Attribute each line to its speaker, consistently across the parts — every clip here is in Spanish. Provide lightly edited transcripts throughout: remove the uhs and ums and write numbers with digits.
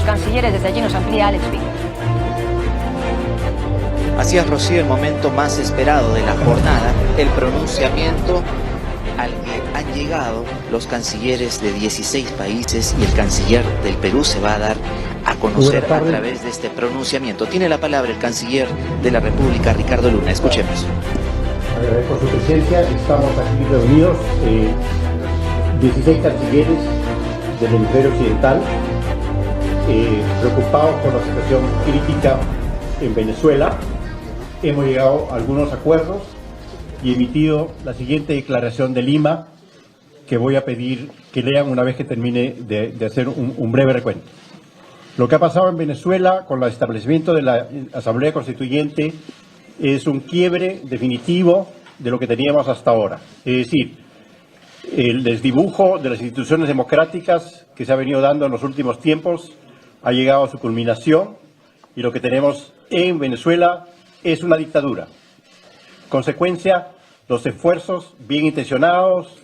Speaker 1: cancilleres. Desde allí nos amplía Alex Vigo.
Speaker 2: Así es, Rocío, el momento más esperado de la jornada, el pronunciamiento al que han llegado los cancilleres de 16 países y el canciller del Perú se va a dar a conocer a través de este pronunciamiento. Tiene la palabra el canciller de la República, Ricardo Luna. Escuchemos.
Speaker 3: Por su presencia, estamos aquí reunidos 16 cancilleres del hemisferio occidental, preocupados por la situación crítica en Venezuela. Hemos llegado a algunos acuerdos y emitido la siguiente declaración de Lima, que voy a pedir que lean una vez que termine de hacer un breve recuento. Lo que ha pasado en Venezuela con el establecimiento de la Asamblea Constituyente es un quiebre definitivo de lo que teníamos hasta ahora. Es decir, el desdibujo de las instituciones democráticas que se ha venido dando en los últimos tiempos ha llegado a su culminación y lo que tenemos en Venezuela es una dictadura. Consecuencia, los esfuerzos bien intencionados,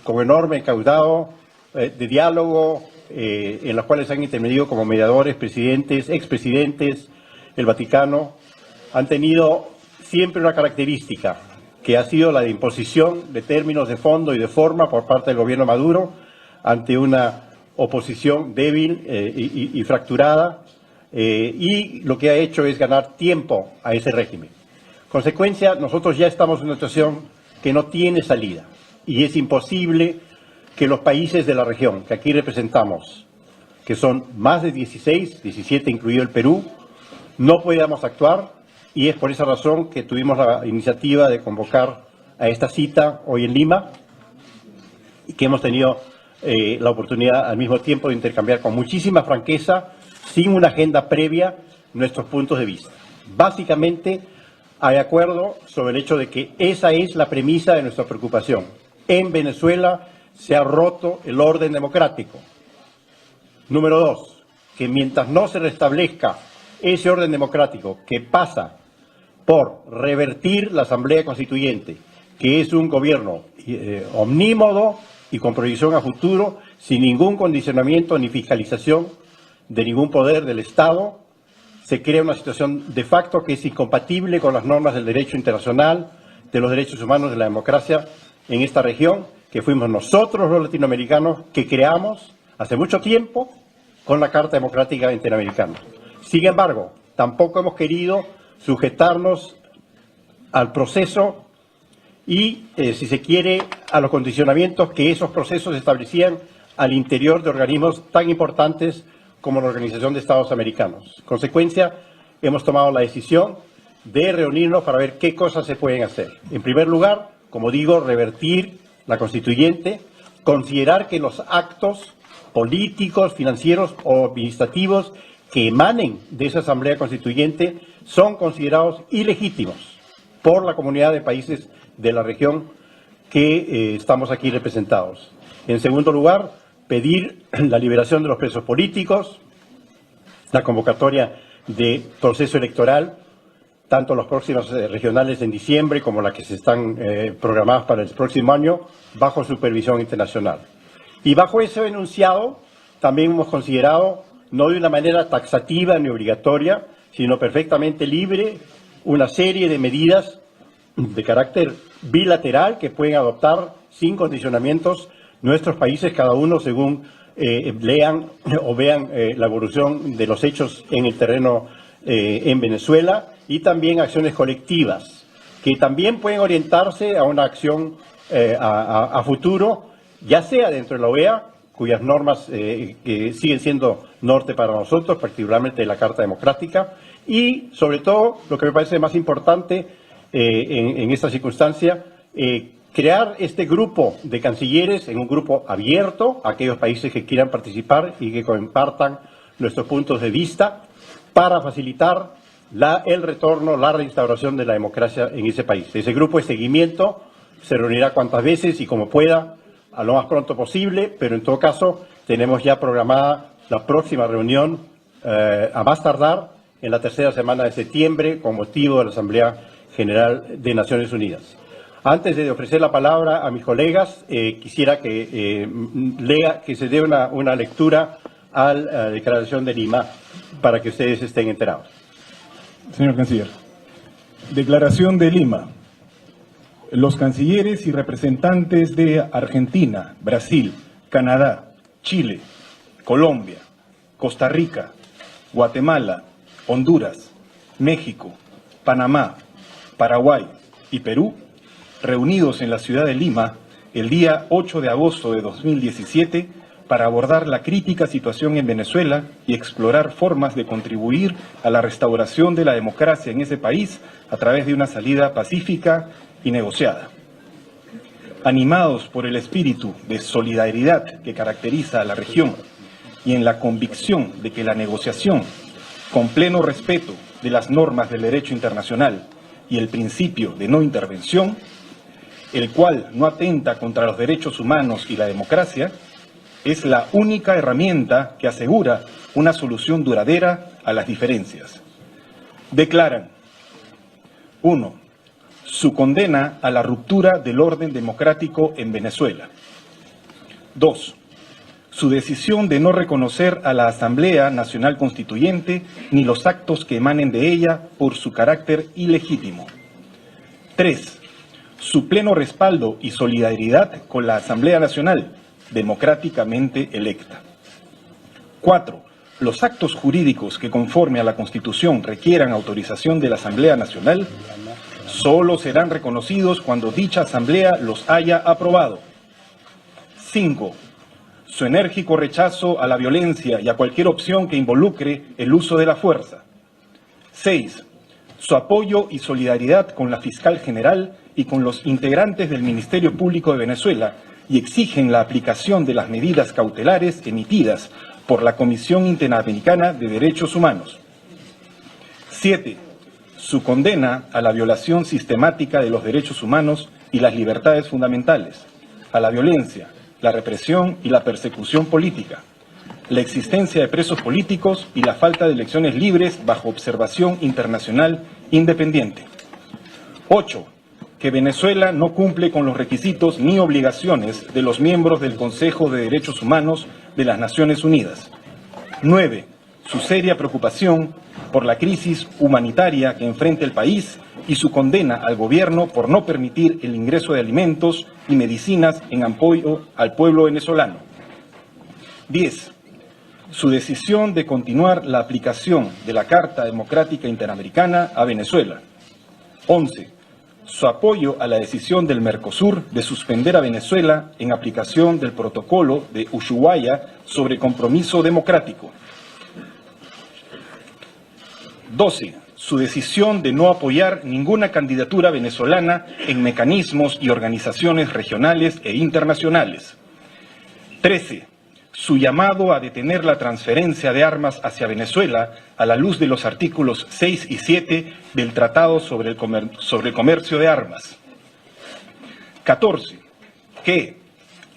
Speaker 3: con enorme caudado de diálogo, en los cuales han intervenido como mediadores presidentes, expresidentes, el Vaticano, han tenido siempre una característica, que ha sido la de imposición de términos de fondo y de forma por parte del gobierno Maduro ante una oposición débil y fracturada, y lo que ha hecho es ganar tiempo a ese régimen. Consecuencia, nosotros ya estamos en una situación que no tiene salida y es imposible que los países de la región que aquí representamos, que son más de 16, 17 incluido el Perú, no podamos actuar, y es por esa razón que tuvimos la iniciativa de convocar a esta cita hoy en Lima y que hemos tenido la oportunidad al mismo tiempo de intercambiar con muchísima franqueza, sin una agenda previa, nuestros puntos de vista. Básicamente, hay acuerdo sobre el hecho de que esa es la premisa de nuestra preocupación. En Venezuela se ha roto el orden democrático. Número 2, que mientras no se restablezca ese orden democrático que pasa por revertir la Asamblea Constituyente, que es un gobierno omnímodo y con proyección a futuro, sin ningún condicionamiento ni fiscalización de ningún poder del Estado, se crea una situación de facto que es incompatible con las normas del derecho internacional, de los derechos humanos, de la democracia en esta región, que fuimos nosotros los latinoamericanos que creamos hace mucho tiempo con la Carta Democrática Interamericana. Sin embargo, tampoco hemos querido sujetarnos al proceso y, si se quiere, a los condicionamientos que esos procesos establecían al interior de organismos tan importantes como la Organización de Estados Americanos. Consecuencia, hemos tomado la decisión de reunirnos para ver qué cosas se pueden hacer. En primer lugar, como digo, revertir la constituyente, considerar que los actos políticos, financieros o administrativos que emanen de esa Asamblea Constituyente son considerados ilegítimos por la comunidad de países de la región que estamos aquí representados. En segundo lugar, pedir la liberación de los presos políticos, la convocatoria de proceso electoral, tanto las próximas regionales en diciembre como las que se están programadas para el próximo año, bajo supervisión internacional. Y bajo ese enunciado también hemos considerado, no de una manera taxativa ni obligatoria, sino perfectamente libre, una serie de medidas de carácter bilateral que pueden adoptar sin condicionamientos nuestros países, cada uno según lean o vean la evolución de los hechos en el terreno en Venezuela, y también acciones colectivas que también pueden orientarse a una acción a futuro, ya sea dentro de la OEA, cuyas normas que siguen siendo norte para nosotros, particularmente la Carta Democrática, y sobre todo, lo que me parece más importante en esta circunstancia, crear este grupo de cancilleres en un grupo abierto a aquellos países que quieran participar y que compartan nuestros puntos de vista para facilitar el retorno, la reinstauración de la democracia en ese país. Ese grupo de seguimiento se reunirá cuantas veces y como pueda, a lo más pronto posible, pero en todo caso tenemos ya programada la próxima reunión a más tardar en la tercera semana de septiembre con motivo de la Asamblea General de Naciones Unidas. Antes de ofrecer la palabra a mis colegas, quisiera que se dé una lectura a la Declaración de Lima para que ustedes estén enterados.
Speaker 4: Señor Canciller, Declaración de Lima. Los cancilleres y representantes de Argentina, Brasil, Canadá, Chile, Colombia, Costa Rica, Guatemala, Honduras, México, Panamá, Paraguay y Perú, reunidos en la ciudad de Lima el día 8 de agosto de 2017 para abordar la crítica situación en Venezuela y explorar formas de contribuir a la restauración de la democracia en ese país a través de una salida pacífica y negociada. Animados por el espíritu de solidaridad que caracteriza a la región y en la convicción de que la negociación, con pleno respeto de las normas del derecho internacional y el principio de no intervención, el cual no atenta contra los derechos humanos y la democracia, es la única herramienta que asegura una solución duradera a las diferencias. Declaran: 1. Su condena a la ruptura del orden democrático en Venezuela. 2. Su decisión de no reconocer a la Asamblea Nacional Constituyente ni los actos que emanen de ella por su carácter ilegítimo. 3. Su pleno respaldo y solidaridad con la Asamblea Nacional, democráticamente electa. 4. Los actos jurídicos que conforme a la Constitución requieran autorización de la Asamblea Nacional solo serán reconocidos cuando dicha Asamblea los haya aprobado. 5. Su enérgico rechazo a la violencia y a cualquier opción que involucre el uso de la fuerza. 6. Su apoyo y solidaridad con la Fiscal General y con los integrantes del Ministerio Público de Venezuela y exigen la aplicación de las medidas cautelares emitidas por la Comisión Interamericana de Derechos Humanos. 7. Su condena a la violación sistemática de los derechos humanos y las libertades fundamentales, a la violencia, la represión y la persecución política, la existencia de presos políticos y la falta de elecciones libres bajo observación internacional independiente. 8. Que Venezuela no cumple con los requisitos ni obligaciones de los miembros del Consejo de Derechos Humanos de las Naciones Unidas. 9. Su seria preocupación por la crisis humanitaria que enfrenta el país y su condena al gobierno por no permitir el ingreso de alimentos y medicinas en apoyo al pueblo venezolano. 10. Su decisión de continuar la aplicación de la Carta Democrática Interamericana a Venezuela. 11. Su apoyo a la decisión del Mercosur de suspender a Venezuela en aplicación del protocolo de Ushuaia sobre compromiso democrático. 12. Su decisión de no apoyar ninguna candidatura venezolana en mecanismos y organizaciones regionales e internacionales. 13. Su llamado a detener la transferencia de armas hacia Venezuela a la luz de los artículos 6 y 7 del Tratado sobre el Comercio de Armas. 14. Que,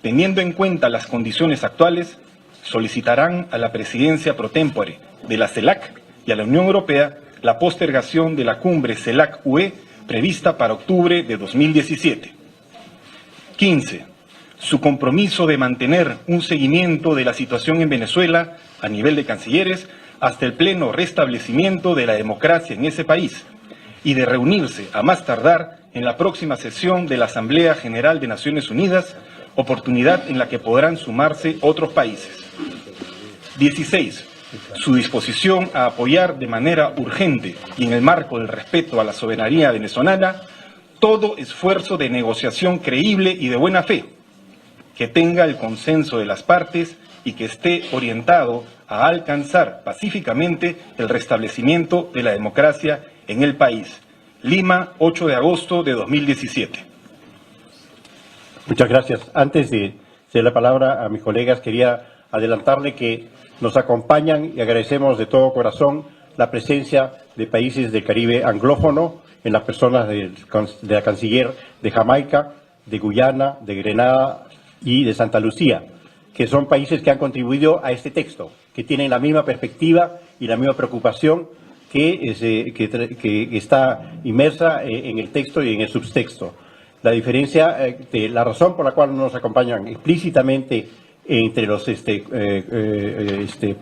Speaker 4: teniendo en cuenta las condiciones actuales, solicitarán a la Presidencia pro tempore de la CELAC y a la Unión Europea la postergación de la cumbre CELAC-UE prevista para octubre de 2017. 15. Su compromiso de mantener un seguimiento de la situación en Venezuela a nivel de cancilleres hasta el pleno restablecimiento de la democracia en ese país y de reunirse a más tardar en la próxima sesión de la Asamblea General de Naciones Unidas, oportunidad en la que podrán sumarse otros países. 16. Su disposición a apoyar de manera urgente y en el marco del respeto a la soberanía venezolana todo esfuerzo de negociación creíble y de buena fe, que tenga el consenso de las partes y que esté orientado a alcanzar pacíficamente el restablecimiento de la democracia en el país. Lima, 8 de agosto de 2017.
Speaker 3: Muchas gracias. Antes de ceder la palabra a mis colegas, quería adelantarle que nos acompañan y agradecemos de todo corazón la presencia de países del Caribe anglófono en las personas de la canciller de Jamaica, de Guyana, de Grenada y de Santa Lucía, que son países que han contribuido a este texto, que tienen la misma perspectiva y la misma preocupación que está inmersa en el texto y en el subtexto. La diferencia, la razón por la cual no nos acompañan explícitamente entre los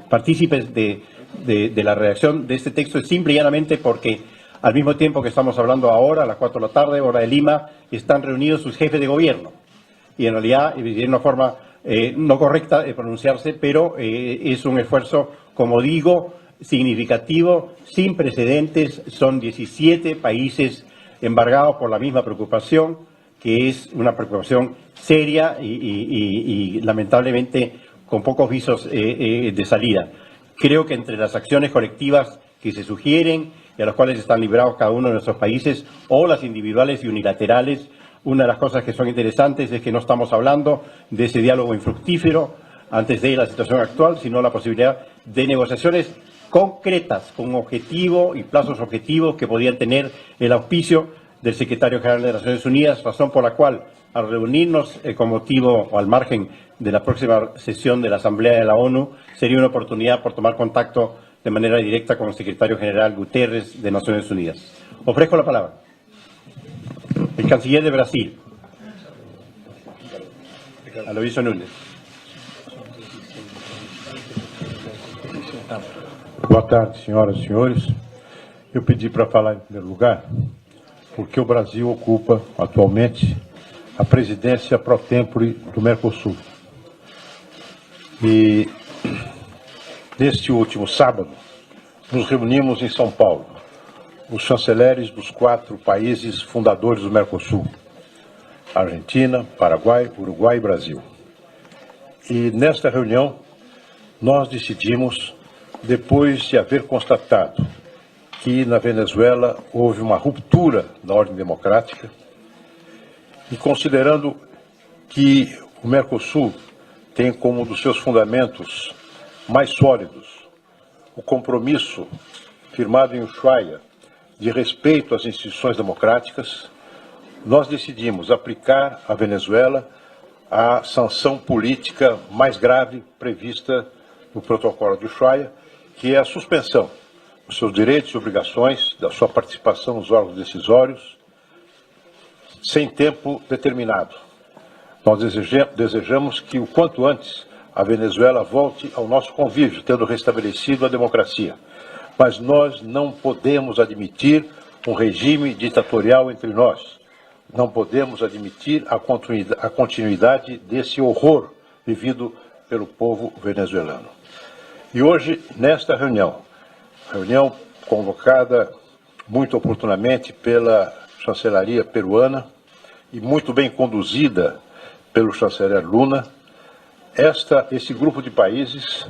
Speaker 3: partícipes de la redacción de este texto es simple y llanamente porque al mismo tiempo que estamos hablando ahora, a las 4 de la tarde, hora de Lima, están reunidos sus jefes de gobierno. Y en realidad, de una forma no correcta de pronunciarse, pero es un esfuerzo, como digo, significativo, sin precedentes. Son 17 países embargados por la misma preocupación, que es una preocupación seria y lamentablemente con pocos visos de salida. Creo que entre las acciones colectivas que se sugieren y a las cuales están librados cada uno de nuestros países, o las individuales y unilaterales, una de las cosas que son interesantes es que no estamos hablando de ese diálogo infructífero antes de la situación actual, sino la posibilidad de negociaciones concretas, con objetivo y plazos objetivos que podían tener el auspicio del Secretario General de Naciones Unidas, razón por la cual, al reunirnos con motivo o al margen de la próxima sesión de la Asamblea de la ONU, sería una oportunidad por tomar contacto de manera directa con el Secretario General Guterres de Naciones Unidas. Ofrezco la palabra. El canciller de Brasil, Aloysio Nunes.
Speaker 5: Boa tarde, senhoras e senhores. Eu pedi para falar em primeiro lugar porque o Brasil ocupa atualmente a presidência pro tempore do Mercosul. E neste último sábado nos reunimos em São Paulo, os chanceleres dos 4 países fundadores do Mercosul: Argentina, Paraguai, Uruguai e Brasil. E nesta reunião nós decidimos, depois de haver constatado que na Venezuela houve uma ruptura da ordem democrática e considerando que o Mercosul tem como um dos seus fundamentos mais sólidos o compromisso firmado em Ushuaia de respeito às instituições democráticas, nós decidimos aplicar à Venezuela a sanção política mais grave prevista no protocolo de Ushuaia, que é a suspensão dos seus direitos e obrigações, da sua participação nos órgãos decisórios, sem tempo determinado. Nós desejamos que, o quanto antes, a Venezuela volte ao nosso convívio, tendo restabelecido a democracia. Mas nós não podemos admitir um regime ditatorial entre nós. Não podemos admitir a continuidade desse horror vivido pelo povo venezuelano. E hoje, nesta reunião convocada muito oportunamente pela chancelaria peruana e muito bem conduzida pelo chanceler Luna, esse grupo de países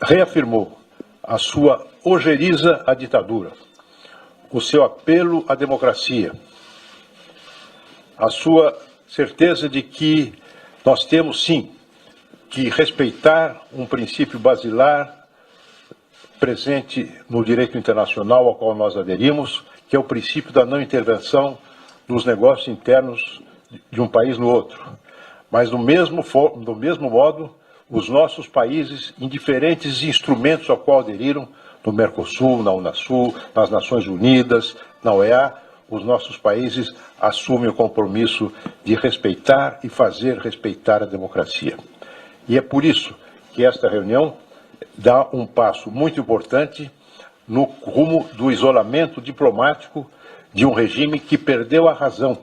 Speaker 5: reafirmou a sua ojeriza à ditadura, o seu apelo à democracia, a sua certeza de que nós temos, sim, que respeitar um princípio basilar presente no direito internacional ao qual nós aderimos, que é o princípio da não intervenção nos negócios internos de um país no outro. Mas, do mesmo modo, os nossos países, em diferentes instrumentos ao qual aderiram, no Mercosul, na Unasul, nas Nações Unidas, na OEA, os nossos países assumem o compromisso de respeitar e fazer respeitar a democracia. E é por isso que esta reunião dá um passo muito importante no rumo do isolamento diplomático de um regime que perdeu a razão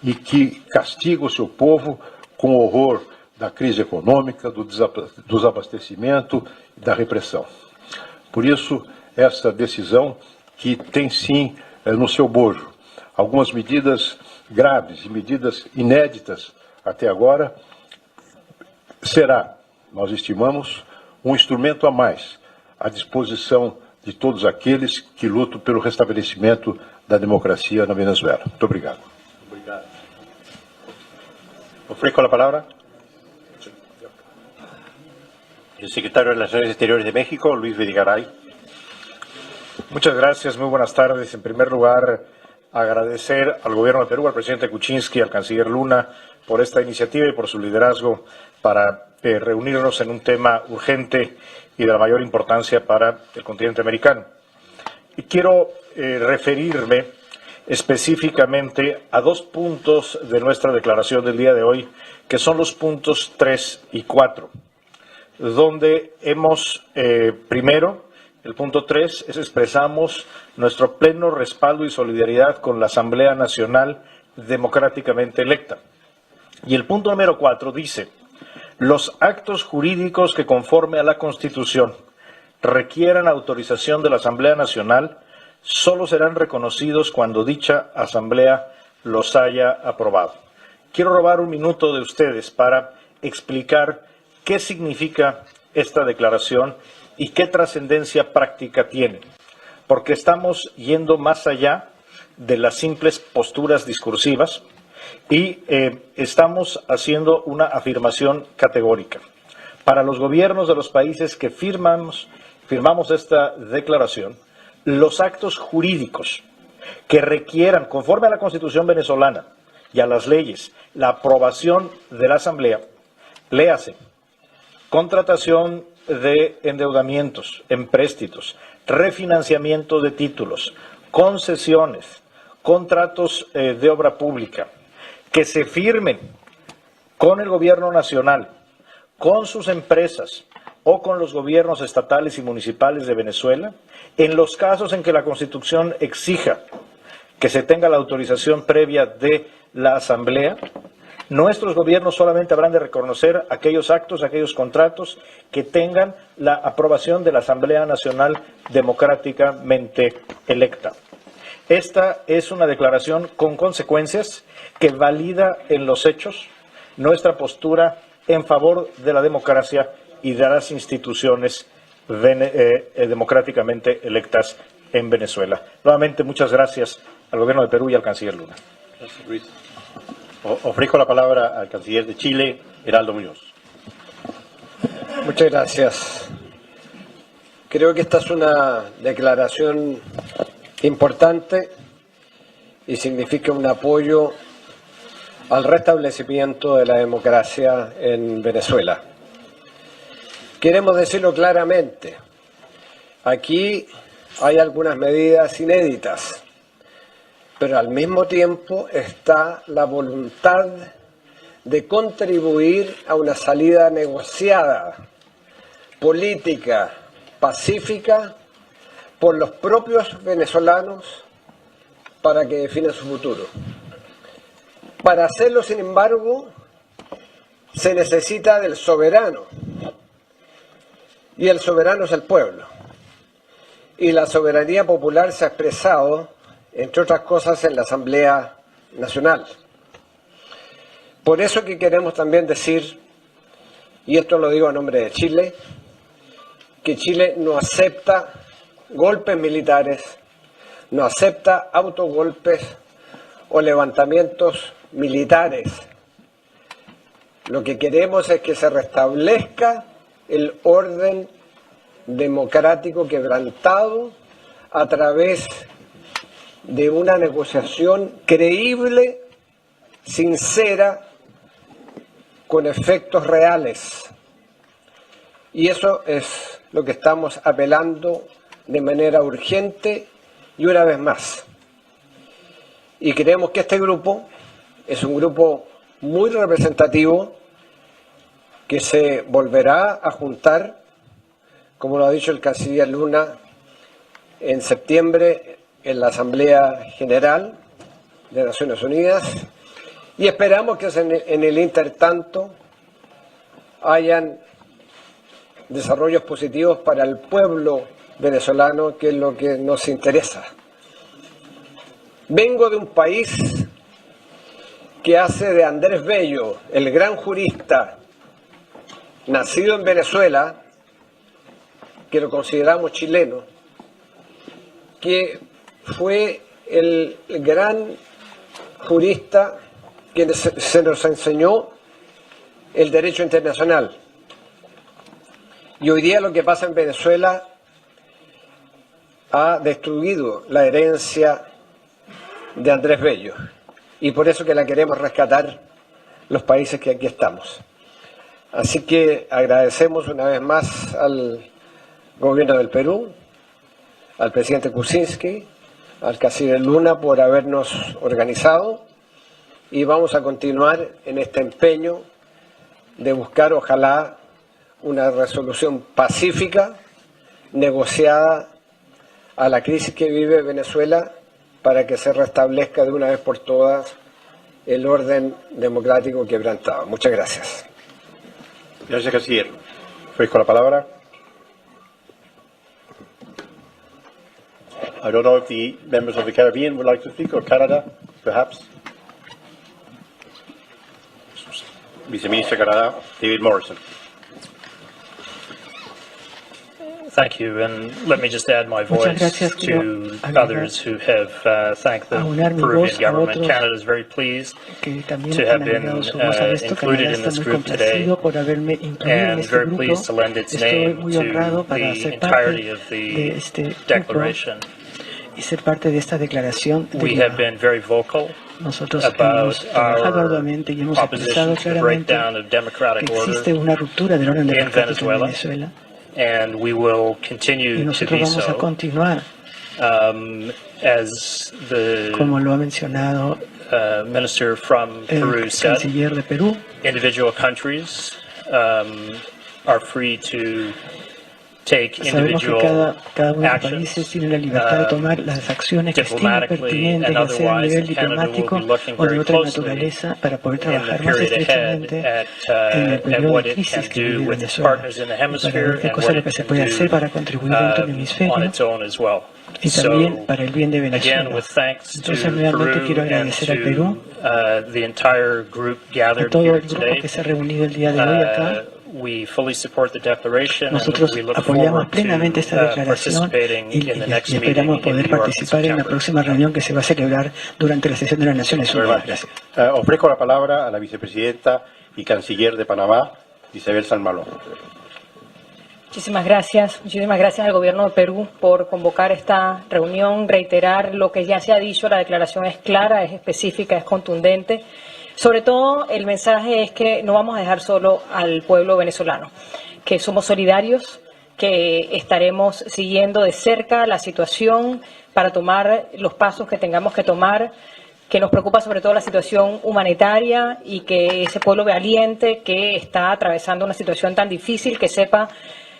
Speaker 5: e que castiga o seu povo com o horror da crise econômica, do desabastecimento e da repressão. Por isso, essa decisão que tem sim no seu bojo algumas medidas graves e medidas inéditas até agora, será, nós estimamos, um instrumento a mais à disposição de todos aqueles que lutam pelo restabelecimento da democracia na Venezuela. Muito obrigado.
Speaker 3: Ofrezco la palabra. El secretario de Relaciones Exteriores de México, Luis Videgaray.
Speaker 6: Muchas gracias, muy buenas tardes. En primer lugar, agradecer al Gobierno de Perú, al presidente Kuczynski, al canciller Luna, por esta iniciativa y por su liderazgo para reunirnos en un tema urgente y de la mayor importancia para el continente americano. Y quiero referirme específicamente a dos puntos de nuestra declaración del día de hoy, que son los puntos 3 y 4, donde hemos, primero, el punto 3 es expresamos nuestro pleno respaldo y solidaridad con la Asamblea Nacional democráticamente electa. Y el punto número 4 dice, los actos jurídicos que conforme a la Constitución requieran autorización de la Asamblea Nacional solo serán reconocidos cuando dicha Asamblea los haya aprobado. Quiero robar un minuto de ustedes para explicar qué significa esta declaración y qué trascendencia práctica tiene, porque estamos yendo más allá de las simples posturas discursivas y estamos haciendo una afirmación categórica. Para los gobiernos de los países que firmamos esta declaración, los actos jurídicos que requieran, conforme a la Constitución venezolana y a las leyes, la aprobación de la Asamblea, léase, contratación de endeudamientos, empréstitos, refinanciamiento de títulos, concesiones, contratos de obra pública, que se firmen con el gobierno nacional, con sus empresas o con los gobiernos estatales y municipales de Venezuela, en los casos en que la Constitución exija que se tenga la autorización previa de la Asamblea, nuestros gobiernos solamente habrán de reconocer aquellos actos, aquellos contratos que tengan la aprobación de la Asamblea Nacional democráticamente electa. Esta es una declaración con consecuencias que valida en los hechos nuestra postura en favor de la democracia y de las instituciones democráticamente electas en Venezuela. Nuevamente, muchas gracias al Gobierno de Perú y al Canciller Luna.
Speaker 3: Gracias, Luis. Ofrezco la palabra al Canciller de Chile, Heraldo Muñoz.
Speaker 7: Muchas gracias. Creo que esta es una declaración importante y significa un apoyo al restablecimiento de la democracia en Venezuela. Queremos decirlo claramente, aquí hay algunas medidas inéditas, pero al mismo tiempo está la voluntad de contribuir a una salida negociada, política, pacífica, por los propios venezolanos para que definan su futuro. Para hacerlo, sin embargo, se necesita del soberano, y el soberano es el pueblo. Y la soberanía popular se ha expresado, entre otras cosas, en la Asamblea Nacional. Por eso que queremos también decir, y esto lo digo a nombre de Chile, que Chile no acepta golpes militares, no acepta autogolpes o levantamientos militares. Lo que queremos es que se restablezca el orden democrático quebrantado a través de una negociación creíble, sincera, con efectos reales. Y eso es lo que estamos apelando de manera urgente y una vez más. Y creemos que este grupo es un grupo muy representativo que se volverá a juntar, como lo ha dicho el canciller Luna, en septiembre en la Asamblea General de Naciones Unidas, y esperamos que en el intertanto hayan desarrollos positivos para el pueblo venezolano, que es lo que nos interesa. Vengo de un país que hace de Andrés Bello, el gran jurista, nacido en Venezuela, que lo consideramos chileno, que fue el gran jurista que se nos enseñó el derecho internacional. Y hoy día lo que pasa en Venezuela ha destruido la herencia de Andrés Bello, y por eso que la queremos rescatar los países que aquí estamos. Así que agradecemos una vez más al gobierno del Perú, al presidente Kuczynski, al canciller Luna por habernos organizado y vamos a continuar en este empeño de buscar, ojalá, una resolución pacífica, negociada a la crisis que vive Venezuela para que se restablezca de una vez por todas el orden democrático quebrantado. Muchas gracias.
Speaker 5: Gracias, canciller. Ofrezco la palabra. I don't know if the members of the Caribbean would like to speak, or Canada, perhaps. Viceministro de Canadá, David Morrison.
Speaker 8: Thank you, and let me just add my voice to others who have thanked the Peruvian government. Canada is very pleased to have been included in this group today, and very pleased to lend its name to the entirety of the declaration. We have been very vocal about our opposition to the breakdown of democratic order in Venezuela, and we will continue to be so. As the minister from Peru said, individual countries are free to take individual actions diplomatically and otherwise, and Canada will be looking very closely in the period ahead at what it can do with its partners in the hemisphere and what it can do on its own as well. So, again, with thanks to Peru and to the entire group gathered here today, we fully support the declaration, and we look forward to participating in the next meeting in New York in September.
Speaker 5: Ofrezco la palabra a la vicepresidenta y canciller de Panamá, Isabel Saint-Malo.
Speaker 1: Muchísimas gracias al Gobierno de Perú por convocar esta reunión, reiterar lo que ya se ha dicho. La declaración es clara, es específica, es contundente. Sobre todo, el mensaje es que no vamos a dejar solo al pueblo venezolano, que somos solidarios, que estaremos siguiendo de cerca la situación para tomar los pasos que tengamos que tomar, que nos preocupa sobre todo la situación humanitaria y que ese pueblo valiente que está atravesando una situación tan difícil, que sepa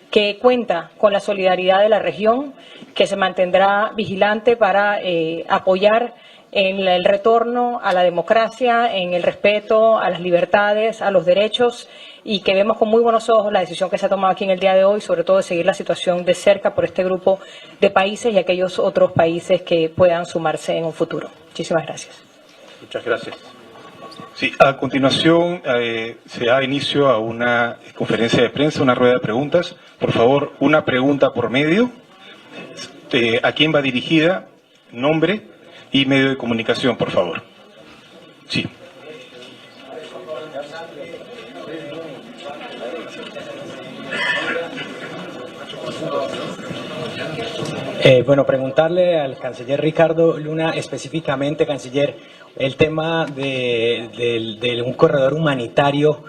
Speaker 1: que cuenta con la solidaridad de la región, que se mantendrá vigilante para apoyar en el retorno a la democracia, en el respeto a las libertades, a los derechos, y que vemos con muy buenos ojos la decisión que se ha tomado aquí en el día de hoy, sobre todo de seguir la situación de cerca por este grupo de países y aquellos otros países que puedan sumarse en un futuro. Muchísimas gracias.
Speaker 5: Muchas gracias.
Speaker 4: Sí, a continuación se da inicio a una conferencia de prensa, una rueda de preguntas. Por favor, una pregunta por medio. ¿A quién va dirigida? Nombre y medio de comunicación, por favor. Sí.
Speaker 9: Bueno, preguntarle al canciller Ricardo Luna específicamente, canciller, el tema de un corredor humanitario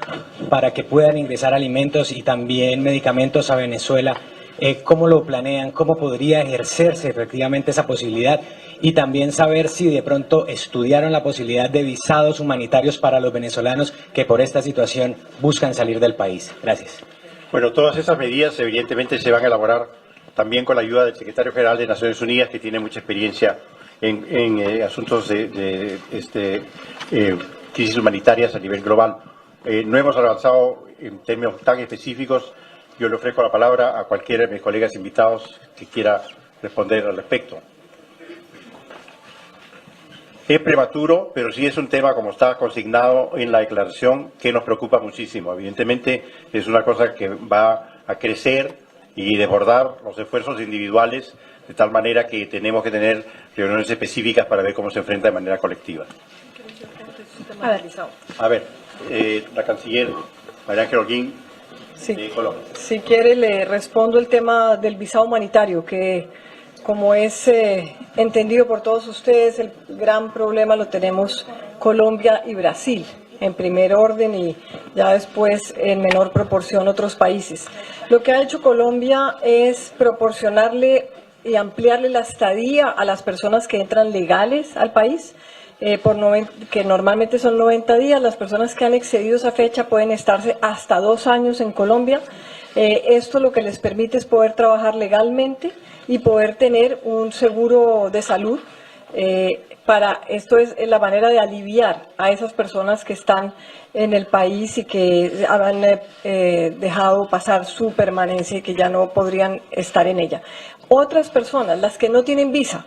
Speaker 9: para que puedan ingresar alimentos y también medicamentos a Venezuela. ¿Cómo lo planean? ¿Cómo podría ejercerse efectivamente esa posibilidad? Y también saber si de pronto estudiaron la posibilidad de visados humanitarios para los venezolanos que por esta situación buscan salir del país. Gracias.
Speaker 5: Bueno, todas esas medidas evidentemente se van a elaborar también con la ayuda del secretario general de Naciones Unidas, que tiene mucha experiencia en asuntos de crisis humanitarias a nivel global. No hemos avanzado en términos tan específicos. Yo le ofrezco la palabra a cualquiera de mis colegas invitados que quiera responder al respecto. Es prematuro, pero sí es un tema, como está consignado en la declaración, que nos preocupa muchísimo. Evidentemente es una cosa que va a crecer y desbordar los esfuerzos individuales, de tal manera que tenemos que tener reuniones específicas para ver cómo se enfrenta de manera colectiva. A ver, la canciller María Ángel Holguín, de Colombia.
Speaker 10: Si quiere le respondo el tema del visado humanitario, que como es entendido por todos ustedes, el gran problema lo tenemos Colombia y Brasil en primer orden y ya después en menor proporción otros países. Lo que ha hecho Colombia es proporcionarle y ampliarle la estadía a las personas que entran legales al país, que normalmente son 90 días. Las personas que han excedido esa fecha pueden estarse hasta 2 años en Colombia. Esto lo que les permite es poder trabajar legalmente y poder tener un seguro de salud. Esto es la manera de aliviar a esas personas que están en el país y que han dejado pasar su permanencia y que ya no podrían estar en ella. Otras personas, las que no tienen visa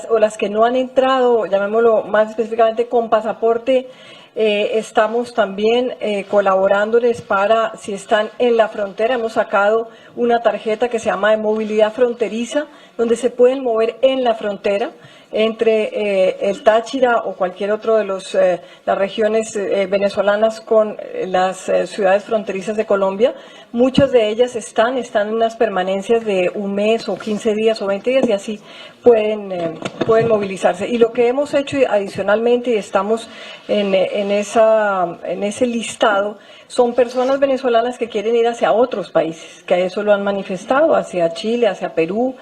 Speaker 10: o las que no han entrado, llamémoslo más específicamente con pasaporte, estamos también colaborándoles para, si están en la frontera, hemos sacado una tarjeta que se llama de movilidad fronteriza, donde se pueden mover en la frontera entre el Táchira o cualquier otro de las regiones venezolanas con las ciudades fronterizas de Colombia. Muchas de ellas están en unas permanencias de 1 mes o 15 días o 20 días y así pueden movilizarse. Y lo que hemos hecho adicionalmente, y estamos en ese listado, son personas venezolanas que quieren ir hacia otros países, que a eso lo han manifestado, hacia Chile, hacia Perú,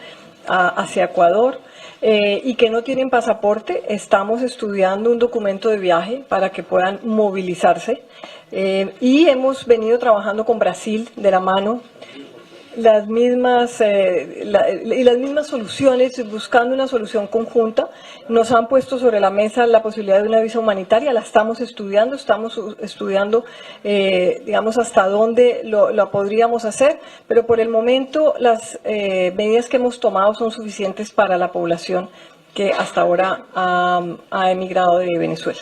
Speaker 10: hacia Ecuador. Y que no tienen pasaporte. Estamos estudiando un documento de viaje para que puedan movilizarse y hemos venido trabajando con Brasil de la mano las mismas soluciones, buscando una solución conjunta. Nos han puesto sobre la mesa la posibilidad de una visa humanitaria, la estamos estudiando digamos hasta dónde lo podríamos hacer, pero por el momento las medidas que hemos tomado son suficientes para la población que hasta ahora ha emigrado de Venezuela.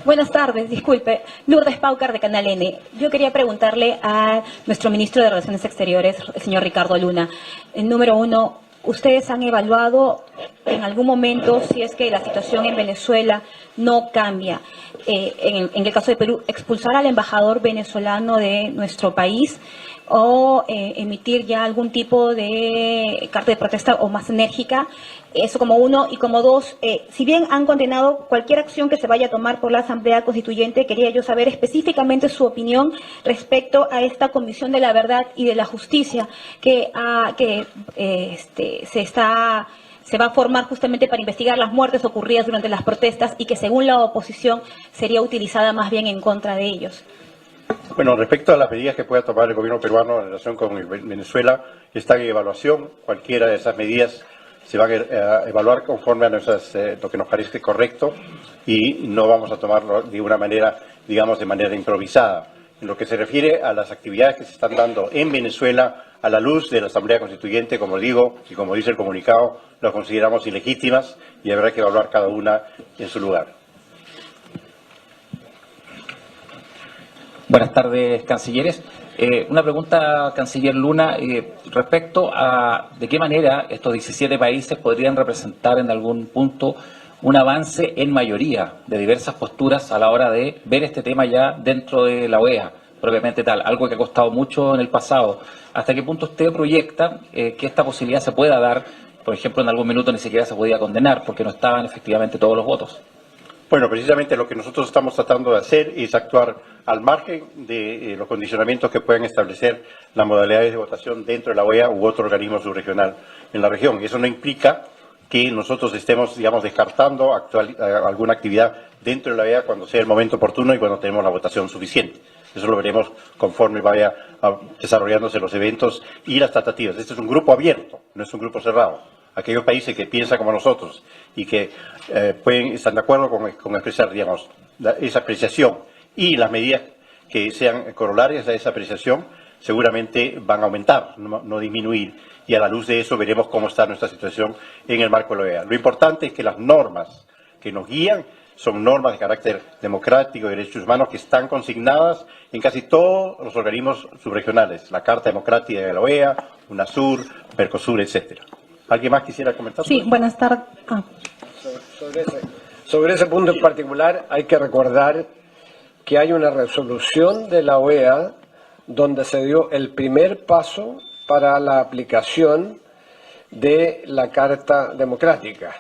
Speaker 11: Buenas tardes, disculpe. Lourdes Paucar de Canal N. Yo quería preguntarle a nuestro ministro de Relaciones Exteriores, el señor Ricardo Luna. Número 1, ¿ustedes han evaluado en algún momento si es que la situación en Venezuela no cambia? En el caso de Perú, expulsar al embajador venezolano de nuestro país o emitir ya algún tipo de carta de protesta o más enérgica. Eso como 1. Y como 2, si bien han condenado cualquier acción que se vaya a tomar por la Asamblea Constituyente, quería yo saber específicamente su opinión respecto a esta Comisión de la Verdad y de la Justicia que se va a formar justamente para investigar las muertes ocurridas durante las protestas y que según la oposición sería utilizada más bien en contra de ellos.
Speaker 3: Bueno, respecto a las medidas que pueda tomar el gobierno peruano en relación con Venezuela, está en evaluación. Cualquiera de esas medidas se van a evaluar conforme a lo que nos parece correcto y no vamos a tomarlo de una manera, digamos, de manera improvisada. En lo que se refiere a las actividades que se están dando en Venezuela, a la luz de la Asamblea Constituyente, como digo, y como dice el comunicado, las consideramos ilegítimas y habrá que evaluar cada una en su lugar.
Speaker 12: Buenas tardes, cancilleres. Una pregunta, canciller Luna, respecto a de qué manera estos 17 países podrían representar en algún punto un avance en mayoría de diversas posturas a la hora de ver este tema ya dentro de la OEA, propiamente tal, algo que ha costado mucho en el pasado. ¿Hasta qué punto usted proyecta que esta posibilidad se pueda dar? Por ejemplo, en algún minuto ni siquiera se podía condenar porque no estaban efectivamente todos los votos.
Speaker 3: Bueno, precisamente lo que nosotros estamos tratando de hacer es actuar al margen de los condicionamientos que puedan establecer las modalidades de votación dentro de la OEA u otro organismo subregional en la región. Eso no implica que nosotros estemos, digamos, descartando alguna actividad dentro de la OEA cuando sea el momento oportuno y cuando tenemos la votación suficiente. Eso lo veremos conforme vaya desarrollándose los eventos y las tratativas. Este es un grupo abierto, no es un grupo cerrado. Aquellos países que piensan como nosotros y que están de acuerdo con expresar, digamos, esa apreciación y las medidas que sean corolarias a esa apreciación seguramente van a aumentar, no disminuir. Y a la luz de eso veremos cómo está nuestra situación en el marco de la OEA. Lo importante es que las normas que nos guían son normas de carácter democrático y de derechos humanos que están consignadas en casi todos los organismos subregionales, la Carta Democrática de la OEA, UNASUR, Mercosur, etcétera. ¿Alguien más quisiera comentar?
Speaker 11: Sí, buenas tardes.
Speaker 7: Sobre ese punto en particular hay que recordar que hay una resolución de la OEA donde se dio el primer paso para la aplicación de la Carta Democrática,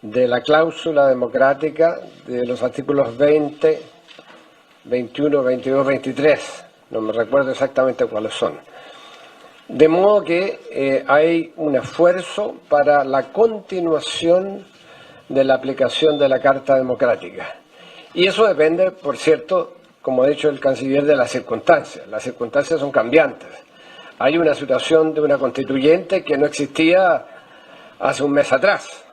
Speaker 7: de la cláusula democrática de los artículos 20, 21, 22, 23, no me recuerdo exactamente cuáles son. De modo que hay un esfuerzo para la continuación de la aplicación de la Carta Democrática. Y eso depende, por cierto, como ha dicho el canciller, de las circunstancias. Las circunstancias son cambiantes. Hay una situación de una constituyente que no existía hace un mes atrás.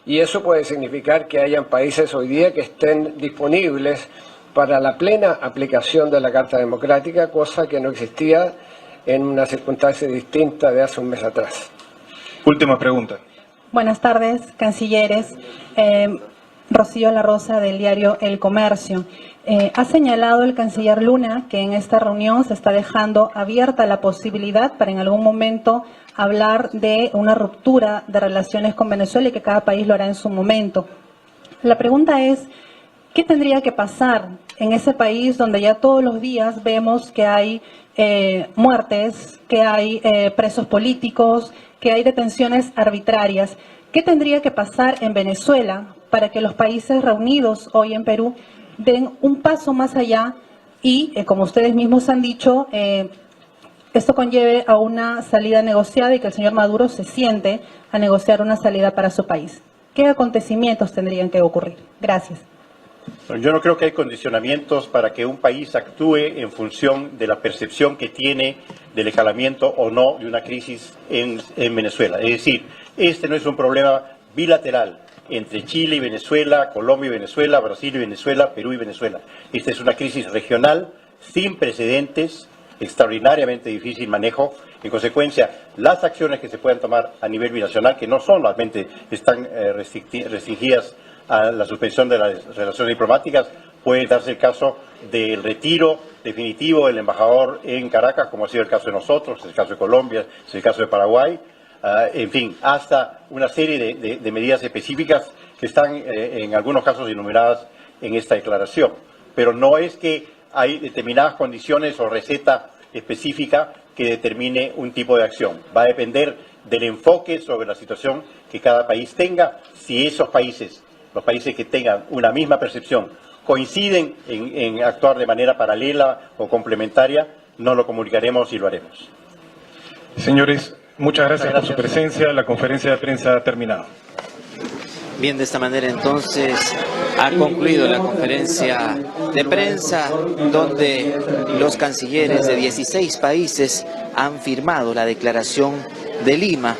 Speaker 7: Y eso puede significar que hayan países hoy día que estén disponibles para la plena aplicación de la Carta Democrática, cosa que no existía en una circunstancia distinta de hace un mes atrás.
Speaker 4: Última pregunta.
Speaker 11: Buenas tardes, cancilleres. Rocío La Rosa, del diario El Comercio. Ha señalado el canciller Luna que en esta reunión se está dejando abierta la posibilidad para en algún momento hablar de una ruptura de relaciones con Venezuela y que cada país lo hará en su momento. La pregunta es, ¿qué tendría que pasar en ese país donde ya todos los días vemos que hay muertes, que hay presos políticos, que hay detenciones arbitrarias? ¿Qué tendría que pasar en Venezuela para que los países reunidos hoy en Perú den un paso más allá y, como ustedes mismos han dicho, esto conlleve a una salida negociada y que el señor Maduro se siente a negociar una salida para su país? ¿Qué acontecimientos tendrían que ocurrir? Gracias.
Speaker 3: Yo no creo que hay condicionamientos para que un país actúe en función de la percepción que tiene del escalamiento o no de una crisis en Venezuela. Es decir, este no es un problema bilateral entre Chile y Venezuela, Colombia y Venezuela, Brasil y Venezuela, Perú y Venezuela. Esta es una crisis regional sin precedentes, extraordinariamente difícil manejo. En consecuencia, las acciones que se puedan tomar a nivel binacional, que no solamente están restringidas a la suspensión de las relaciones diplomáticas, puede darse el caso del retiro definitivo del embajador en Caracas, como ha sido el caso de nosotros, es el caso de Colombia, es el caso de Paraguay, en fin, hasta una serie de medidas específicas que están en algunos casos enumeradas en esta declaración. Pero no es que hay determinadas condiciones o receta específica que determine un tipo de acción. Va a depender del enfoque sobre la situación que cada país tenga. Si esos países, los países que tengan una misma percepción, coinciden en actuar de manera paralela o complementaria, nos lo comunicaremos y lo haremos.
Speaker 4: Señores, muchas gracias por su presencia. La conferencia de prensa ha terminado.
Speaker 2: Bien, de esta manera entonces ha concluido la conferencia de prensa donde los cancilleres de 16 países han firmado la declaración de Lima,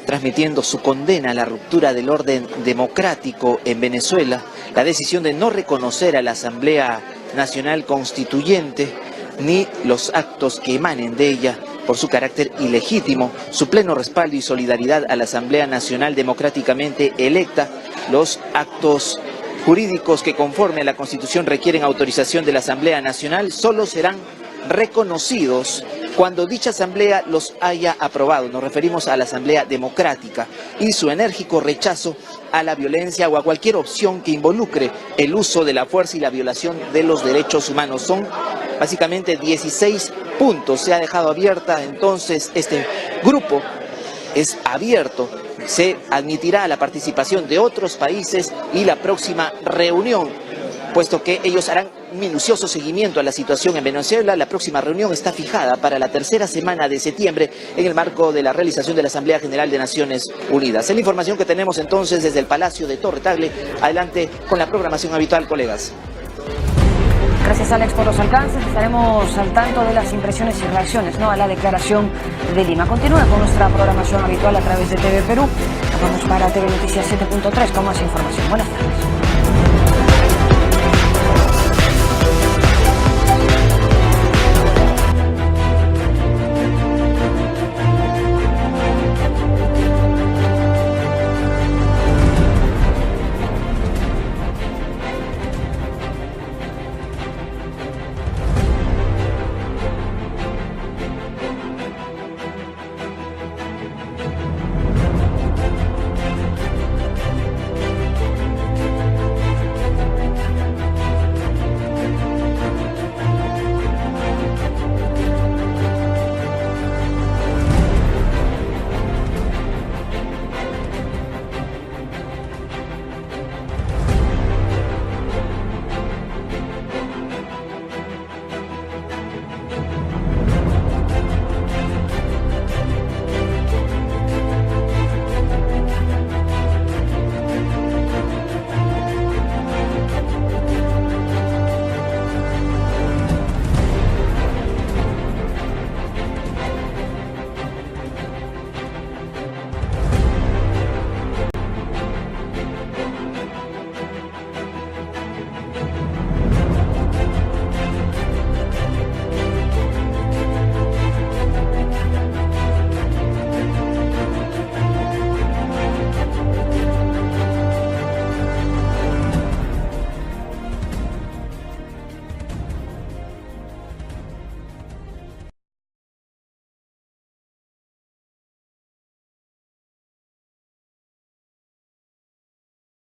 Speaker 2: transmitiendo su condena a la ruptura del orden democrático en Venezuela, la decisión de no reconocer a la Asamblea Nacional Constituyente, ni los actos que emanen de ella por su carácter ilegítimo, su pleno respaldo y solidaridad a la Asamblea Nacional democráticamente electa, los actos jurídicos que conforme a la Constitución requieren autorización de la Asamblea Nacional solo serán reconocidos cuando dicha Asamblea los haya aprobado. Nos referimos a la Asamblea Democrática y su enérgico rechazo a la violencia o a cualquier opción que involucre el uso de la fuerza y la violación de los derechos humanos. Son básicamente 16 puntos. Se ha dejado abierta entonces este grupo, es abierto. Se admitirá la participación de otros países y la próxima reunión, puesto que ellos harán minucioso seguimiento a la situación en Venezuela. La próxima reunión está fijada para la tercera semana de septiembre en el marco de la realización de la Asamblea General de Naciones Unidas. Es la información que tenemos entonces desde el Palacio de Torre Tagle. Adelante con la programación habitual, colegas.
Speaker 13: Gracias, Alex, por los alcances. Estaremos al tanto de las impresiones y reacciones, ¿no?, a la declaración de Lima. Continúa con nuestra programación habitual a través de TV Perú. Nos vamos para TV Noticias 7.3 con más información. Buenas tardes.